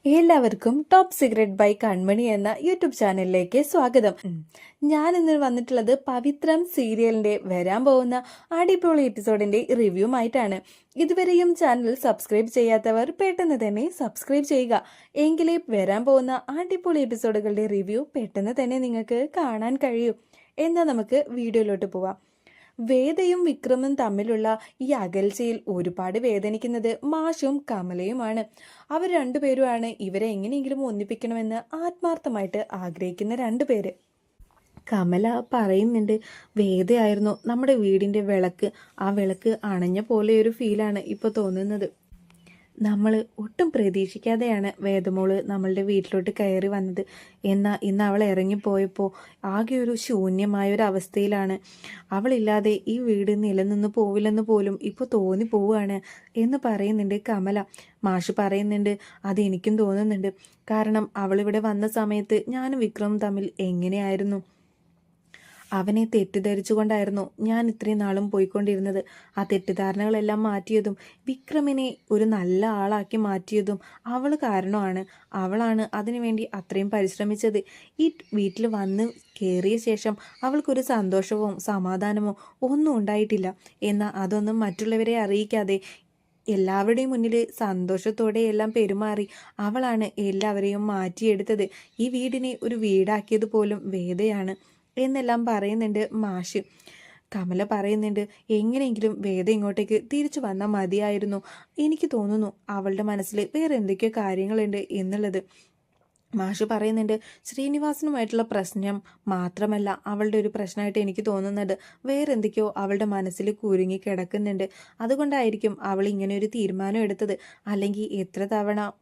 എല്ലാവർക്കും top secret by കൺമണി എന്ന YouTube ചാനലിലേക്ക് സ്വാഗതം. ഞാൻ ഇന്ന് വന്നിട്ടുള്ളത് പവിത്രം സീരിയലിന്റെ വരാൻ പോകുന്ന അടിപൊളി എപ്പിസോഡിന്റെ റിവ്യൂ ആയിട്ടാണ്. ഇതുവരെയും ചാനൽ സബ്സ്ക്രൈബ് ചെയ്യാത്തവർ പെട്ടെന്ന് തന്നെ സബ്സ്ക്രൈബ് ചെയ്യുക. എങ്കിലേ വരാൻ പോകുന്ന അടിപൊളി എപ്പിസോഡുകളുടെ റിവ്യൂ പെട്ടെന്ന് തന്നെ നിങ്ങൾക്ക് കാണാൻ കഴിയൂ. എന്നാൽ നമുക്ക് വീഡിയോയിലോട്ട് പോവാം. വേദയും വിക്രമും തമ്മിലുള്ള ഈ അകൽച്ചയിൽ ഒരുപാട് വേദനിക്കുന്നത് മാഷും കമലയുമാണ്. അവർ രണ്ടുപേരുമാണ് ഇവരെ എങ്ങനെയെങ്കിലും ഒന്നിപ്പിക്കണമെന്ന് ആത്മാർത്ഥമായിട്ട് ആഗ്രഹിക്കുന്ന രണ്ടുപേര്. കമല പറയുന്നുണ്ട്, വേദയായിരുന്നു നമ്മുടെ വീടിൻ്റെ വിളക്ക്. ആ വിളക്ക് അണഞ്ഞ പോലെ ഒരു ഫീലാണ് ഇപ്പോൾ തോന്നുന്നത്. നമ്മൾ ഒട്ടും പ്രതീക്ഷിക്കാതെയാണ് വേദമോള് നമ്മളുടെ വീട്ടിലോട്ട് കയറി വന്നത്. എന്നാൽ ഇന്ന് അവൾ ഇറങ്ങിപ്പോയപ്പോൾ ആകെ ഒരു ശൂന്യമായ ഒരു അവസ്ഥയിലാണ്. അവളില്ലാതെ ഈ വീട് നിലനിന്ന് പോവില്ലെന്ന് പോലും ഇപ്പോൾ തോന്നിപ്പോവുകയാണ് എന്ന് പറയുന്നുണ്ട് കമല. മാഷ് പറയുന്നുണ്ട്, അതെനിക്കും തോന്നുന്നുണ്ട്. കാരണം അവളിവിടെ വന്ന സമയത്ത് ഞാനും വിക്രമും തമ്മിൽ എങ്ങനെയായിരുന്നു. അവനെ തെറ്റിദ്ധരിച്ചുകൊണ്ടായിരുന്നു ഞാൻ ഇത്രയും നാളും പോയിക്കൊണ്ടിരുന്നത്. ആ തെറ്റിദ്ധാരണകളെല്ലാം മാറ്റിയതും വിക്രമിനെ ഒരു നല്ല ആളാക്കി മാറ്റിയതും അവൾ കാരണമാണ്. അവളാണ് അതിനുവേണ്ടി അത്രയും പരിശ്രമിച്ചത്. ഈ വീട്ടിൽ വന്ന് കയറിയ ശേഷം അവൾക്കൊരു സന്തോഷവും സമാധാനമോ ഒന്നും ഉണ്ടായിട്ടില്ല. എന്നാൽ അതൊന്നും മറ്റുള്ളവരെ അറിയിക്കാതെ എല്ലാവരുടെയും മുന്നിൽ സന്തോഷത്തോടെ എല്ലാം പെരുമാറി അവളാണ് എല്ലാവരെയും മാറ്റിയെടുത്തത്. ഈ വീടിനെ ഒരു വീടാക്കിയത് പോലും വേദയാണ് എന്നെല്ലാം പറയുന്നുണ്ട് മാഷ്. കമല പറയുന്നുണ്ട്, എങ്ങനെയെങ്കിലും വേദ ഇങ്ങോട്ടേക്ക് തിരിച്ചു വന്നാൽ മതിയായിരുന്നു. എനിക്ക് തോന്നുന്നു അവളുടെ മനസ്സിൽ വേറെ എന്തൊക്കെയോ കാര്യങ്ങളുണ്ട് എന്നുള്ളത്. മാഷ് പറയുന്നുണ്ട്, ശ്രീനിവാസനുമായിട്ടുള്ള പ്രശ്നം മാത്രമല്ല അവളുടെ ഒരു പ്രശ്നമായിട്ട് എനിക്ക് തോന്നുന്നത്. വേറെ എന്തൊക്കെയോ അവളുടെ മനസ്സിൽ കുരുങ്ങി കിടക്കുന്നുണ്ട്. അതുകൊണ്ടായിരിക്കും അവൾ ഇങ്ങനെ ഒരു തീരുമാനം എടുത്തത്. അല്ലെങ്കിൽ എത്ര തവണ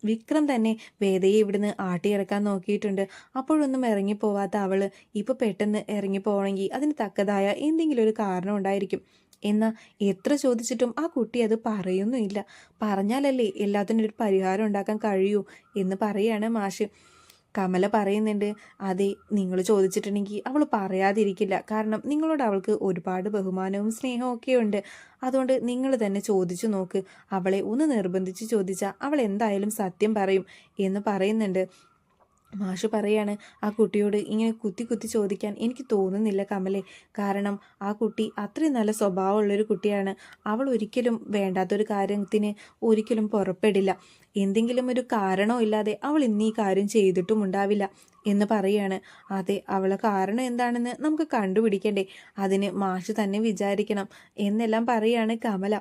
വിക്രം തന്നെ വേദയെ ഇവിടുന്ന് ആട്ടിയിറക്കാൻ നോക്കിയിട്ടുണ്ട്. അപ്പോഴൊന്നും ഇറങ്ങിപ്പോവാത്ത അവള് ഇപ്പോൾ പെട്ടെന്ന് ഇറങ്ങിപ്പോവണമെങ്കിൽ അതിന് തക്കതായ എന്തെങ്കിലും ഒരു കാരണം ഉണ്ടായിരിക്കും. എന്നാൽ എത്ര ചോദിച്ചിട്ടും ആ കുട്ടി അത് പറയുന്നുമില്ല. പറഞ്ഞാലല്ലേ എല്ലാത്തിനും ഒരു പരിഹാരം ഉണ്ടാക്കാൻ കഴിയൂ എന്ന് പറയാണ് മാഷ്. കമല പറയുന്നുണ്ട്, അതെ, നിങ്ങൾ ചോദിച്ചിട്ടുണ്ടെങ്കിൽ അവൾ പറയാതിരിക്കില്ല. കാരണം നിങ്ങളോട് അവൾക്ക് ഒരുപാട് ബഹുമാനവും സ്നേഹവും ഒക്കെ ഉണ്ട്. അതുകൊണ്ട് നിങ്ങൾ തന്നെ ചോദിച്ചു നോക്ക്. അവളെ ഒന്ന് നിർബന്ധിച്ച് ചോദിച്ചാൽ അവൾ എന്തായാലും സത്യം പറയും എന്ന് പറയുന്നുണ്ട്. മാഷ് പറയാണ്, ആ കുട്ടിയോട് ഇങ്ങനെ കുത്തി കുത്തി ചോദിക്കാൻ എനിക്ക് തോന്നുന്നില്ല കമലെ. കാരണം ആ കുട്ടി അത്രയും നല്ല സ്വഭാവമുള്ളൊരു കുട്ടിയാണ്. അവൾ ഒരിക്കലും വേണ്ടാത്തൊരു കാര്യത്തിന് ഒരിക്കലും പുറപ്പെടില്ല. എന്തെങ്കിലും ഒരു കാരണവും ഇല്ലാതെ അവൾ ഇന്ന് ഈ കാര്യം ചെയ്തിട്ടും ഉണ്ടാവില്ല എന്ന് പറയാണ്. അതെ, അവളെ കാരണം എന്താണെന്ന് നമുക്ക് കണ്ടുപിടിക്കണ്ടേ, അതിന് മാഷ് തന്നെ വിചാരിക്കണം എന്നെല്ലാം പറയാണ് കമല.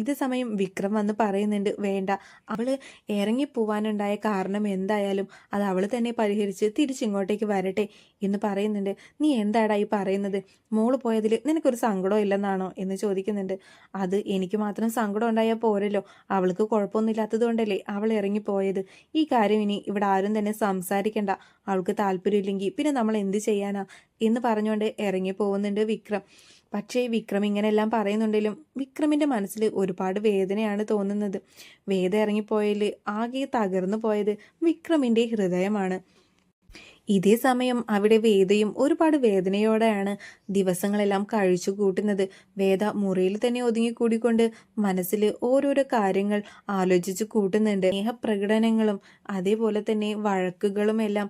ഇതേ സമയം വിക്രം വന്ന് പറയുന്നുണ്ട്, വേണ്ട, അവള് ഇറങ്ങിപ്പോവാനുണ്ടായ കാരണം എന്തായാലും അത് അവൾ തന്നെ പരിഹരിച്ച് തിരിച്ചിങ്ങോട്ടേക്ക് വരട്ടെ എന്ന് പറയുന്നുണ്ട്. നീ എന്താടാ ഈ പറയുന്നത്? മോള് പോയതിൽ നിനക്കൊരു സങ്കടം ഇല്ലെന്നാണോ എന്ന് ചോദിക്കുന്നുണ്ട്. അത് എനിക്ക് മാത്രം സങ്കടം ഉണ്ടായാൽ പോരല്ലോ. അവൾക്ക് കുഴപ്പമൊന്നുമില്ലാത്തത് കൊണ്ടല്ലേ അവൾ ഇറങ്ങിപ്പോയത്. ഈ കാര്യം ഇനി ഇവിടെ ആരും തന്നെ സംസാരിക്കണ്ട. അവൾക്ക് താല്പര്യമില്ലെങ്കിൽ പിന്നെ നമ്മൾ എന്ത് ചെയ്യാനാ എന്ന് പറഞ്ഞുകൊണ്ട് ഇറങ്ങി പോകുന്നുണ്ട് വിക്രം. പക്ഷേ വിക്രം ഇങ്ങനെയെല്ലാം പറയുന്നുണ്ടെങ്കിലും വിക്രമിൻ്റെ മനസ്സിൽ ഒരുപാട് വേദനയാണ് തോന്നുന്നത്. വേദ ഇറങ്ങിപ്പോയതിൽ ആകെ തകർന്നു പോയത് വിക്രമിൻ്റെ ഹൃദയമാണ്. ഇതേ സമയം അവിടെ വേദയും ഒരുപാട് വേദനയോടെയാണ് ദിവസങ്ങളെല്ലാം കഴിച്ചു കൂട്ടുന്നത്. വേദ മുറിയിൽ തന്നെ ഒതുങ്ങിക്കൂടിക്കൊണ്ട് മനസ്സിൽ ഓരോരോ കാര്യങ്ങൾ ആലോചിച്ച് കൂട്ടുന്നുണ്ട്. സ്നേഹപ്രകടനങ്ങളും അതേപോലെ തന്നെ വഴക്കുകളും എല്ലാം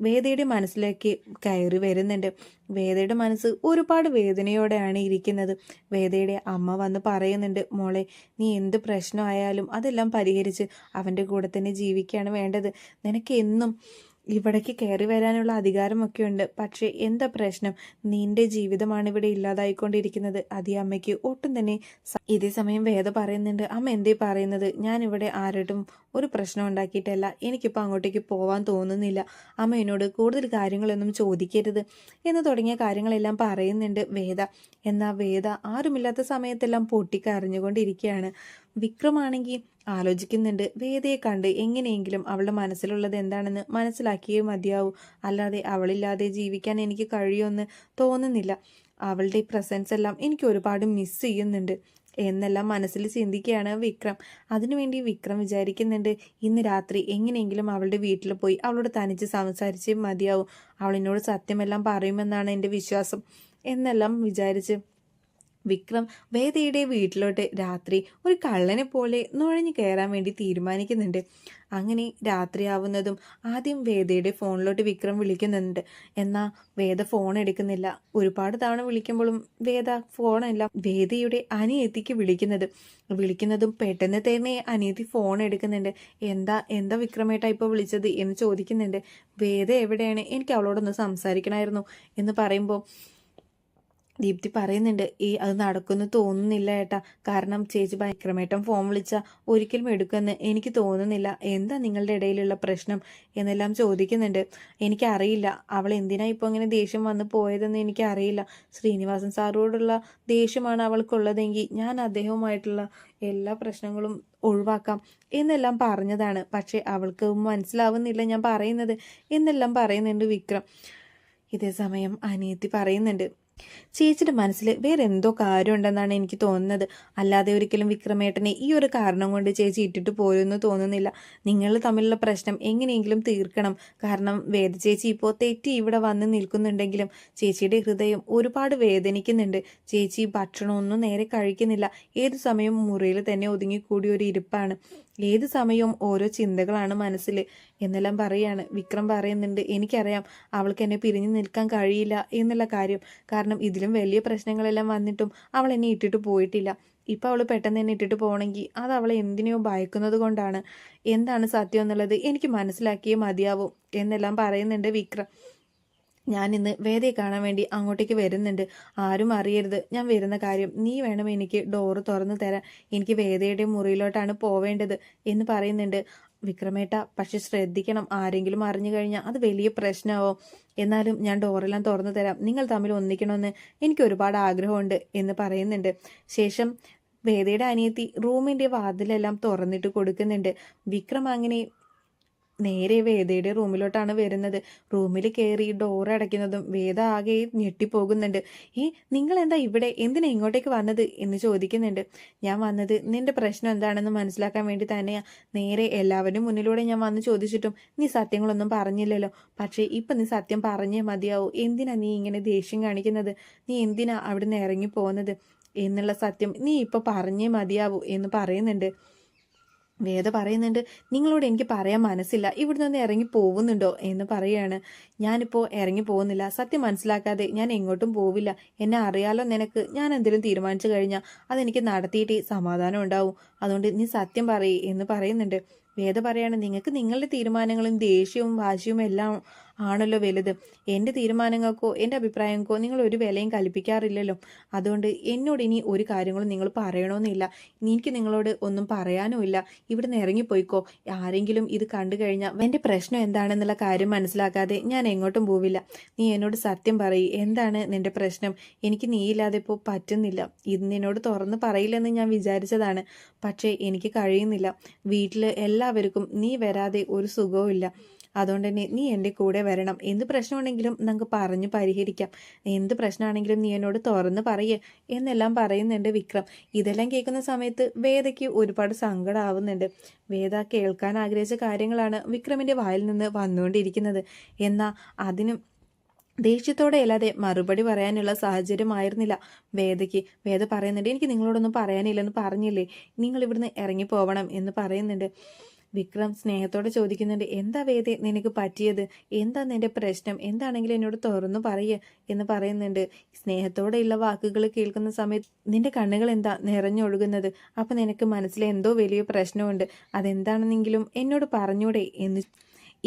വേദയുടെ മനസ്സിലേക്ക് കയറി വരുന്നുണ്ട്. വേദയുടെ മനസ്സ് ഒരുപാട് വേദനയോടെയാണ് ഇരിക്കുന്നത്. വേദയുടെ അമ്മ വന്ന് പറയുന്നുണ്ട്, മോളെ, നീ എന്ത് പ്രശ്നമായാലും അതെല്ലാം പരിഹരിച്ച് അവൻ്റെ കൂടെ തന്നെ ജീവിക്കുകയാണ് വേണ്ടത്. നിനക്ക് എന്നും ഇവിടേക്ക് കയറി വരാനുള്ള അധികാരമൊക്കെ ഉണ്ട്. പക്ഷേ എന്താ പ്രശ്നം? നിന്റെ ജീവിതമാണ് ഇവിടെ ഇല്ലാതായിക്കൊണ്ടിരിക്കുന്നത്. അത് ഈ അമ്മയ്ക്ക് ഒട്ടും തന്നെ. ഇതേ സമയം വേദ പറയുന്നുണ്ട്, അമ്മ എന്തേ പറയുന്നത്? ഞാനിവിടെ ആരോടും ഒരു പ്രശ്നം ഉണ്ടാക്കിയിട്ടല്ല. എനിക്കിപ്പോൾ അങ്ങോട്ടേക്ക് പോവാൻ തോന്നുന്നില്ല. അമ്മ എന്നോട് കൂടുതൽ കാര്യങ്ങളൊന്നും ചോദിക്കരുത് എന്ന് തുടങ്ങിയ കാര്യങ്ങളെല്ലാം പറയുന്നുണ്ട് വേദ. എന്നാൽ വേദ ആരുമില്ലാത്ത സമയത്തെല്ലാം പൊട്ടിക്കരഞ്ഞുകൊണ്ടിരിക്കുകയാണ്. വിക്രമാണെങ്കിൽ ആലോചിക്കുന്നുണ്ട്, വേദയെ കണ്ട് എങ്ങനെയെങ്കിലും അവളുടെ മനസ്സിലുള്ളത് എന്താണെന്ന് മനസ്സിലാക്കിയേ മതിയാവൂ. അല്ലാതെ അവളില്ലാതെ ജീവിക്കാൻ എനിക്ക് കഴിയുമെന്ന് തോന്നുന്നില്ല. അവളുടെ പ്രസൻസ് എല്ലാം എനിക്ക് ഒരുപാട് മിസ് ചെയ്യുന്നുണ്ട് എന്നെല്ലാം മനസ്സിൽ ചിന്തിക്കുകയാണ് വിക്രം. അതിനുവേണ്ടി വിക്രം വിചാരിക്കുന്നുണ്ട്, ഇന്ന് രാത്രി എങ്ങനെയെങ്കിലും അവളുടെ വീട്ടിൽ പോയി അവളോട് തനിച്ച് സംസാരിച്ചേ മതിയാവും. അവളിനോട് സത്യമെല്ലാം പറയുമെന്നാണ് എൻ്റെ വിശ്വാസം എന്നെല്ലാം വിചാരിച്ച് വിക്രം വേദയുടെ വീട്ടിലോട്ട് രാത്രി ഒരു കള്ളനെ പോലെ നുഴഞ്ഞു കയറാൻ വേണ്ടി തീരുമാനിക്കുന്നുണ്ട്. അങ്ങനെ രാത്രിയാവുന്നതും ആദ്യം വേദയുടെ ഫോണിലോട്ട് വിക്രം വിളിക്കുന്നുണ്ട്. എന്നാൽ വേദ ഫോൺ എടുക്കുന്നില്ല. ഒരുപാട് തവണ വിളിക്കുമ്പോഴും വേദ ഫോണല്ല വേദയുടെ അനിയത്തിക്ക് വിളിക്കുന്നതും പെട്ടെന്ന് തന്നെ അനിയത്തി ഫോൺ എടുക്കുന്നുണ്ട്. എന്താ എന്താ വിക്രമേട്ട ഇപ്പോൾ വിളിച്ചത് എന്ന് ചോദിക്കുന്നുണ്ട്. വേദ എവിടെയാണ്, എനിക്ക് അവളോടൊന്ന് സംസാരിക്കണമായിരുന്നു എന്ന് പറയുമ്പോൾ ദീപ്തി പറയുന്നുണ്ട്, അത് നടക്കുമെന്ന് തോന്നുന്നില്ല ഏട്ടാ. കാരണം ചേച്ചി വിക്രമേട്ടൻ ഫോൺ വിളിച്ചാൽ ഒരിക്കലും എടുക്കുമെന്ന് എനിക്ക് തോന്നുന്നില്ല. എന്താ നിങ്ങളുടെ ഇടയിലുള്ള പ്രശ്നം എന്നെല്ലാം ചോദിക്കുന്നുണ്ട്. എനിക്കറിയില്ല അവൾ എന്തിനാ ഇപ്പോൾ ഇങ്ങനെ ദേഷ്യം വന്ന് പോയതെന്ന് എനിക്കറിയില്ല. ശ്രീനിവാസൻ സാറോടുള്ള ദേഷ്യമാണ് അവൾക്കുള്ളതെങ്കിൽ ഞാൻ അദ്ദേഹവുമായിട്ടുള്ള എല്ലാ പ്രശ്നങ്ങളും ഒഴിവാക്കാം എന്നെല്ലാം പറഞ്ഞതാണ്. പക്ഷേ അവൾക്ക് മനസ്സിലാവുന്നില്ല ഞാൻ പറയുന്നത് എന്നെല്ലാം പറയുന്നുണ്ട് വിക്രം. ഇതേ സമയം അനിയത്തി പറയുന്നുണ്ട്, ചേച്ചിയുടെ മനസ്സിൽ വേറെ എന്തോ കാര്യമുണ്ടെന്നാണ് എനിക്ക് തോന്നുന്നത്. അല്ലാതെ ഒരിക്കലും വിക്രമേട്ടനെ ഈ ഒരു കാരണം കൊണ്ട് ചേച്ചി ഇട്ടിട്ട് പോയെന്ന് തോന്നുന്നില്ല. നിങ്ങൾ തമ്മിലുള്ള പ്രശ്നം എങ്ങനെയെങ്കിലും തീർക്കണം. കാരണം വേദ ചേച്ചി ഇപ്പോൾ തെറ്റി ഇവിടെ വന്ന് നിൽക്കുന്നുണ്ടെങ്കിലും ചേച്ചിയുടെ ഹൃദയം ഒരുപാട് വേദനിക്കുന്നുണ്ട്. ചേച്ചി ഭക്ഷണമൊന്നും നേരെ കഴിക്കുന്നില്ല. ഏതു സമയവും മുറിയിൽ തന്നെ ഒതുങ്ങിക്കൂടി ഒരു ഇരിപ്പാണ്. ഏത് സമയവും ഓരോ ചിന്തകളാണ് മനസ്സിൽ എന്നെല്ലാം പറയാണ്. വിക്രം പറയുന്നുണ്ട്, എനിക്കറിയാം അവൾക്ക് എന്നെ പിരിഞ്ഞു നിൽക്കാൻ കഴിയില്ല എന്നുള്ള കാര്യം. കാരണം ഇതിലും വലിയ പ്രശ്നങ്ങളെല്ലാം വന്നിട്ടും അവൾ എന്നെ ഇട്ടിട്ട് പോയിട്ടില്ല. ഇപ്പം അവൾ പെട്ടെന്ന് എന്നെ ഇട്ടിട്ട് പോകണമെങ്കിൽ അത് അവളെ എന്തിനെയോ ഭയക്കുന്നത് കൊണ്ടാണ്. എന്താണ് സത്യം എന്നുള്ളത് എനിക്ക് മനസ്സിലാക്കിയേ മതിയാവും എന്നെല്ലാം പറയുന്നുണ്ട് വിക്രം. ഞാൻ ഇന്ന് വേദയെ കാണാൻ വേണ്ടി അങ്ങോട്ടേക്ക് വരുന്നുണ്ട്. ആരും അറിയരുത് ഞാൻ വരുന്ന കാര്യം. നീ വേണം എനിക്ക് ഡോറ് തുറന്നു തരാൻ. എനിക്ക് വേദയുടെ മുറിയിലോട്ടാണ് പോവേണ്ടത് എന്ന് പറയുന്നുണ്ട്. വിക്രമേട്ട പക്ഷെ ശ്രദ്ധിക്കണം, ആരെങ്കിലും അറിഞ്ഞു കഴിഞ്ഞാൽ അത് വലിയ പ്രശ്നമാവും. എന്നാലും ഞാൻ ഡോറെല്ലാം തുറന്നു തരാം. നിങ്ങൾ തമ്മിൽ ഒന്നിക്കണമെന്ന് എനിക്ക് ഒരുപാട് ആഗ്രഹമുണ്ട് എന്ന് പറയുന്നുണ്ട്. ശേഷം വേദയുടെ അനിയത്തി റൂമിൻ്റെ വാതിലെല്ലാം തുറന്നിട്ട് കൊടുക്കുന്നുണ്ട്. വിക്രം അങ്ങനെ നേരെ വേദയുടെ റൂമിലോട്ടാണ് വരുന്നത്. റൂമിൽ കയറി ഡോർ അടയ്ക്കുന്നതും വേദ ആകെ ഞെട്ടിപ്പോകുന്നുണ്ട്. നിങ്ങൾ എന്താ ഇവിടെ, എന്തിനാ ഇങ്ങോട്ടേക്ക് വന്നത് എന്ന് ചോദിക്കുന്നുണ്ട്. ഞാൻ വന്നത് നിന്റെ പ്രശ്നം എന്താണെന്ന് മനസ്സിലാക്കാൻ വേണ്ടി തന്നെയാ. നേരെ എല്ലാവരും മുന്നിലൂടെ ഞാൻ വന്ന് ചോദിച്ചിട്ടും നീ സത്യങ്ങളൊന്നും പറഞ്ഞില്ലല്ലോ. പക്ഷേ ഇപ്പം നീ സത്യം പറഞ്ഞേ മതിയാവൂ. എന്തിനാ നീ ഇങ്ങനെ ദേഷ്യം കാണിക്കുന്നത്? നീ എന്തിനാ അവിടുന്ന് ഇറങ്ങി പോകുന്നത് എന്നുള്ള സത്യം നീ ഇപ്പോൾ പറഞ്ഞേ മതിയാവൂ എന്ന് പറയുന്നുണ്ട്. വേദ പറയുന്നുണ്ട്, നിങ്ങളോട് എനിക്ക് പറയാൻ മനസ്സില്ല, ഇവിടെ നിന്ന് ഇറങ്ങി പോകുന്നുണ്ടോ എന്ന് പറയുകയാണ്. ഞാനിപ്പോൾ ഇറങ്ങി പോകുന്നില്ല. സത്യം മനസ്സിലാക്കാതെ ഞാൻ എങ്ങോട്ടും പോവില്ല. എന്നെ അറിയാലോ നിനക്ക്. ഞാൻ എന്തെങ്കിലും തീരുമാനിച്ചു കഴിഞ്ഞാൽ അതെനിക്ക് നടത്തിയിട്ടേ സമാധാനം ഉണ്ടാവും. അതുകൊണ്ട് നീ സത്യം പറയേ എന്ന് പറയുന്നുണ്ട്. വേദ പറയാണ്, നിങ്ങൾക്ക് നിങ്ങളുടെ തീരുമാനങ്ങളും ദേഷ്യവും വാശിയും എല്ലാം ആണല്ലോ വലുത്. എൻ്റെ തീരുമാനങ്ങൾക്കോ എൻ്റെ അഭിപ്രായങ്ങൾക്കോ നിങ്ങൾ ഒരു വിലയും കൽപ്പിക്കാറില്ലല്ലോ. അതുകൊണ്ട് എന്നോട് ഇനി ഒരു കാര്യങ്ങളും നിങ്ങൾ പറയണമെന്നില്ല. എനിക്ക് നിങ്ങളോട് ഒന്നും പറയാനുമില്ല. ഇവിടുന്ന് ഇറങ്ങിപ്പോയിക്കോ. ആരെങ്കിലും ഇത് കണ്ടു കഴിഞ്ഞാൽ എൻ്റെ പ്രശ്നം എന്താണെന്നുള്ള കാര്യം മനസ്സിലാക്കാതെ ഞാൻ എങ്ങോട്ടും പോവില്ല. നീ എന്നോട് സത്യം പറയ്, എന്താണ് നിൻ്റെ പ്രശ്നം? എനിക്ക് നീയില്ലാതെ ഇപ്പോൾ പറ്റുന്നില്ല. ഇത് നിന്നോട് തുറന്ന് പറയില്ലെന്ന് ഞാൻ വിചാരിച്ചതാണ്. പക്ഷേ എനിക്ക് കഴിയുന്നില്ല. വീട്ടിൽ എല്ലാവർക്കും നീ വരാതെ ഒരു സുഖവും ഇല്ല. അതുകൊണ്ട് തന്നെ നീ എൻ്റെ കൂടെ വരണം. എന്ത് പ്രശ്നമുണ്ടെങ്കിലും നമുക്ക് പറഞ്ഞു പരിഹരിക്കാം. എന്ത് പ്രശ്നമാണെങ്കിലും നീ എന്നോട് തുറന്ന് പറയേ എന്നെല്ലാം പറയുന്നുണ്ട് വിക്രം. ഇതെല്ലാം കേൾക്കുന്ന സമയത്ത് വേദയ്ക്ക് ഒരുപാട് സങ്കടമാവുന്നുണ്ട്. വേദ കേൾക്കാൻ ആഗ്രഹിച്ച കാര്യങ്ങളാണ് വിക്രമിൻ്റെ വായിൽ നിന്ന് വന്നുകൊണ്ടിരിക്കുന്നത്. എന്നാൽ അതിനും ദേഷ്യത്തോടെ അല്ലാതെ മറുപടി പറയാനുള്ള സാഹചര്യമായിരുന്നില്ല വേദയ്ക്ക്. വേദ പറയുന്നുണ്ട്, എനിക്ക് നിങ്ങളോടൊന്നും പറയാനില്ലെന്ന് പറഞ്ഞില്ലേ, നിങ്ങൾ ഇവിടുന്ന് ഇറങ്ങിപ്പോവണം എന്ന് പറയുന്നുണ്ട്. വിക്രം സ്നേഹത്തോടെ ചോദിക്കുന്നുണ്ട്, എന്താ വേദ നിനക്ക് പറ്റിയത്? എന്താ നിന്റെ പ്രശ്നം? എന്താണെങ്കിലും എന്നോട് തുറന്നു പറയേ എന്ന് പറയുന്നുണ്ട്. സ്നേഹത്തോടെയുള്ള വാക്കുകൾ കേൾക്കുന്ന സമയത്ത് നിന്റെ കണ്ണുകൾ എന്താ നിറഞ്ഞൊഴുകുന്നത്? അപ്പം നിനക്ക് മനസ്സിലെ എന്തോ വലിയ പ്രശ്നമുണ്ട്. അതെന്താണെന്നെങ്കിലും എന്നോട് പറഞ്ഞൂടെ എന്ന്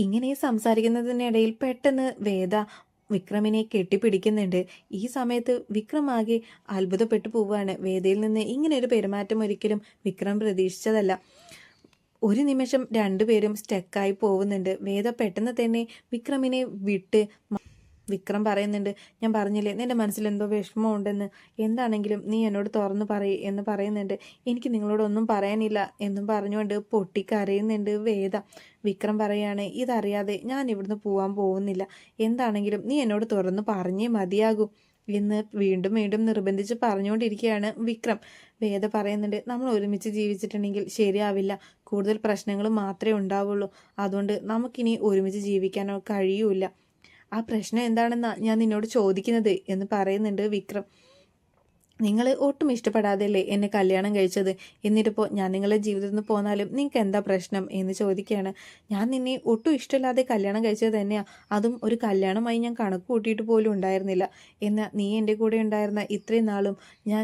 ഇങ്ങനെ സംസാരിക്കുന്നതിനിടയിൽ പെട്ടെന്ന് വേദ വിക്രമിനെ കെട്ടിപ്പിടിക്കുന്നുണ്ട്. ഈ സമയത്ത് വിക്രം ആകെ അത്ഭുതപ്പെട്ടു പോവുകയാണ്. വേദയിൽ നിന്ന് ഇങ്ങനെ ഒരു പെരുമാറ്റം ഒരിക്കലും വിക്രം പ്രതീക്ഷിച്ചതല്ല. ഒരു നിമിഷം രണ്ടുപേരും സ്റ്റക്കായി പോകുന്നുണ്ട്. വേദ പെട്ടെന്ന് തന്നെ വിക്രമിനെ വിട്ട് വിക്രം പറയുന്നുണ്ട്, ഞാൻ പറഞ്ഞില്ലേ നിന്റെ മനസ്സിൽ എന്തോ വിഷമമുണ്ടെന്ന്. എന്താണെങ്കിലും നീ എന്നോട് തുറന്നു പറയ് എന്ന് പറയുന്നുണ്ട്. എനിക്ക് നിങ്ങളോടൊന്നും പറയാനില്ല എന്നും പറഞ്ഞുകൊണ്ട് പൊട്ടിക്കരയുന്നുണ്ട് വേദ. വിക്രം പറയാണ്, ഇതറിയാതെ ഞാൻ ഇവിടുന്ന് പോകാൻ പോകുന്നില്ല. എന്താണെങ്കിലും നീ എന്നോട് തുറന്നു പറഞ്ഞേ മതിയാകൂ എന്ന് വീണ്ടും വീണ്ടും നിർബന്ധിച്ച് പറഞ്ഞുകൊണ്ടിരിക്കുകയാണ് വിക്രം. വേദ പറയുന്നുണ്ട്, നമ്മൾ ഒരുമിച്ച് ജീവിച്ചിട്ടുണ്ടെങ്കിൽ ശരിയാവില്ല. കൂടുതൽ പ്രശ്നങ്ങൾ മാത്രമേ ഉണ്ടാവുള്ളൂ. അതുകൊണ്ട് നമുക്കിനി ഒരുമിച്ച് ജീവിക്കാനോ കഴിയൂല. ആ പ്രശ്നം എന്താണെന്നാ ഞാൻ നിന്നോട് ചോദിക്കുന്നത് എന്ന് പറയുന്നുണ്ട് വിക്രം. നിങ്ങൾ ഒട്ടും ഇഷ്ടപ്പെടാതെയല്ലേ എന്നെ കല്യാണം കഴിച്ചത്. എന്നിട്ടിപ്പോൾ ഞാൻ നിങ്ങളുടെ ജീവിതത്തിൽ നിന്ന് പോന്നാലും നിങ്ങൾക്ക് എന്താ പ്രശ്നം എന്ന് ചോദിക്കുകയാണ്. ഞാൻ നിന്നെ ഒട്ടും ഇഷ്ടമില്ലാതെ കല്യാണം കഴിച്ചത് തന്നെയാണ്. അതും ഒരു കല്യാണമായി ഞാൻ കണക്ക് കൂട്ടിയിട്ട് പോലും ഉണ്ടായിരുന്നില്ല. എന്നാൽ നീ എൻ്റെ കൂടെ ഉണ്ടായിരുന്ന ഇത്രയും നാളും ഞാൻ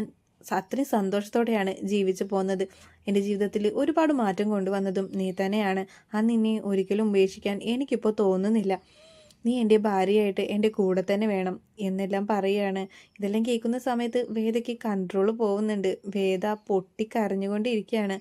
അത്രയും സന്തോഷത്തോടെയാണ് ജീവിച്ചു പോകുന്നത്. എൻ്റെ ജീവിതത്തിൽ ഒരുപാട് മാറ്റം കൊണ്ടുവന്നതും നീ തന്നെയാണ്. ആ നിന്നെ ഒരിക്കലും ഉപേക്ഷിക്കാൻ എനിക്കിപ്പോൾ തോന്നുന്നില്ല. നീ എൻ്റെ ഭാര്യയായിട്ട് എൻ്റെ കൂടെ തന്നെ വേണം എന്നെല്ലാം പറയുകയാണ്. ഇതെല്ലാം കേൾക്കുന്ന സമയത്ത് വേദയ്ക്ക് കൺട്രോൾ പോകുന്നുണ്ട്. വേദ പൊട്ടിക്കരഞ്ഞുകൊണ്ടിരിക്കുകയാണ്.